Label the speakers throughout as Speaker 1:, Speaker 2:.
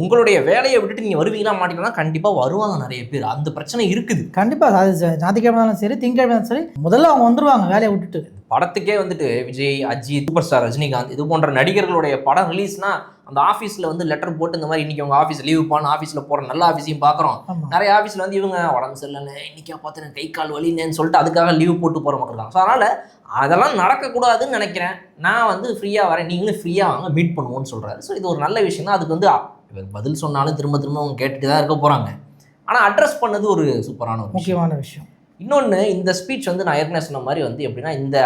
Speaker 1: உங்களுடைய வேலையை விட்டுட்டு நீங்க வருவீங்களா மாட்டீங்களா? கண்டிப்பா வருவாங்க நிறைய பேர். அந்த பிரச்சனை இருக்குது.
Speaker 2: கண்டிப்பா. அது ஞாயிற்றுக்கிழமை இருந்தாலும் சரி, திங்கட்கிழமை இருந்தாலும் சரி, முதல்ல அவங்க வந்துருவாங்க வேலையை விட்டுட்டு.
Speaker 1: படத்துக்கே வந்துட்டு விஜய், அஜித், சூப்பர் ஸ்டார் ரஜினிகாந்த் இது போன்ற நடிகர்களுடைய படம் ரிலீஸ்னா அந்த ஆஃபீஸில் வந்து லெட்டர் போட்டு இந்த மாதிரி இன்னைக்கு உங்கள் ஆஃபீஸ் லீவ் பான்னு ஆஃபீஸில் போகிற நல்ல ஆஃபீஸையும் பார்க்குறோம். நிறைய ஆஃபீஸில் வந்து இவங்க உடம்பு சரியில்லைன்னு இன்னைக்கா பார்த்து கை கால் வலின்னு சொல்லிட்டு அதுக்காக லீவ் போட்டு போகிற மக்கள் தான். ஸோ அதனால் அதெல்லாம் நடக்கக்கூடாதுன்னு நினைக்கிறேன். நான் வந்து ஃப்ரீயாக வரேன், நீங்களும் ஃப்ரீயாக வாங்க மீட் பண்ணுவோன்னு சொல்கிறாரு. ஸோ இது ஒரு நல்ல விஷயம் தான். அதுக்கு வந்து இவர் பதில் சொன்னாலும் திரும்ப திரும்ப அவங்க கேட்டுட்டு தான் இருக்க போகிறாங்க. ஆனால் அட்ரஸ் பண்ணது ஒரு சூப்பரான ஒரு
Speaker 2: முக்கியமான விஷயம்.
Speaker 1: இன்னொன்று, இந்த ஸ்பீச் வந்து நான் ஏற்கனவே சொன்ன மாதிரி வந்து எப்படின்னா, இந்த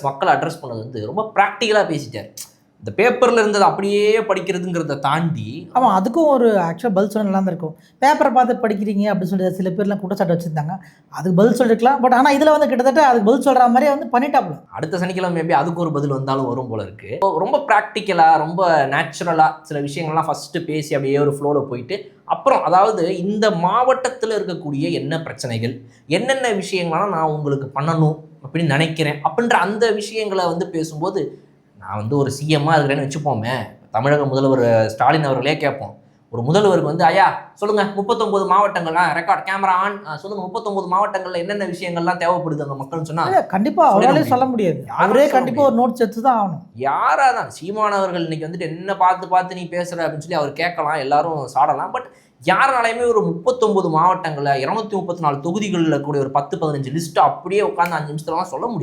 Speaker 1: மக்களை அட்ரஸ் பண்ணது வந்து ரொம்ப ப்ராக்டிக்கலாக பேசிட்டார். இந்த பேப்பரில் இருந்தது அப்படியே படிக்கிறதுங்கிறத தாண்டி
Speaker 2: ஆமாம், அதுக்கும் ஒரு ஆக்சுவலாக பதில் சொல்ல நல்லா இருக்கும். பேப்பரை பார்த்து படிக்கிறீங்க அப்படின்னு சொல்லி சில பேர்லாம் குற்றச்சாட்டு வச்சுருந்தாங்க. அதுக்கு பதில் சொல்லிருக்கலாம். பட் ஆனால் இதில் வந்து கிட்டத்தட்ட அதுக்கு பதில் சொல்கிற மாதிரியே வந்து பண்ணிட்டாப்ல.
Speaker 1: அடுத்த சனிக்கிழமை மேபி அதுக்கு ஒரு பதில் வந்தாலும் வரும் போல இருக்கு. ரொம்ப ப்ராக்டிக்கலாக ரொம்ப நேச்சுரலாக சில விஷயங்கள்லாம் ஃபஸ்ட்டு பேசி அப்படியே ஒரு ஃப்ளோவில் போயிட்டு அப்புறம் அதாவது இந்த மாவட்டத்தில் இருக்கக்கூடிய என்ன பிரச்சனைகள், என்னென்ன விஷயங்கள்லாம் நான் உங்களுக்கு பண்ணணும் அப்படின்னு நினைக்கிறேன் அப்படின்ற அந்த விஷயங்களை வந்து பேசும்போது, நான் வந்து ஒரு சிஎம்மாக இருக்கிறேன்னு வச்சுப்போமே, தமிழக முதல்வர் ஸ்டாலின் அவர்களே கேட்போம். ஒரு முதல்வருக்கு வந்து ஐயா சொல்லுங்கள் 39 மாவட்டங்கள்லாம் ரெக்கார்ட் கேமரா ஆன் சொல்லுங்கள் 39 மாவட்டங்களில் என்னென்ன விஷயங்கள்லாம் தேவைப்படுது அந்த மக்கள்னு சொன்னால்
Speaker 2: கண்டிப்பாக அவராலே சொல்ல முடியாது. அவரே கண்டிப்பாக ஒரு நோட்ஸ் எடுத்து தான் ஆகணும்.
Speaker 1: யாராக தான் சீமானவர்கள் இன்னைக்கு வந்துட்டு என்ன பார்த்து நீ பேசுகிற அப்படின்னு சொல்லி அவர் கேட்கலாம், எல்லாரும் சாடலாம். பட் யாருனாலையுமே ஒரு 39 மாவட்டங்களில் 234 தொகுதிகளில் கூடிய ஒரு 10-15 லிஸ்ட்டு அப்படியே உட்காந்து 5 நிமிஷத்துலலாம் சொல்ல முடியாது.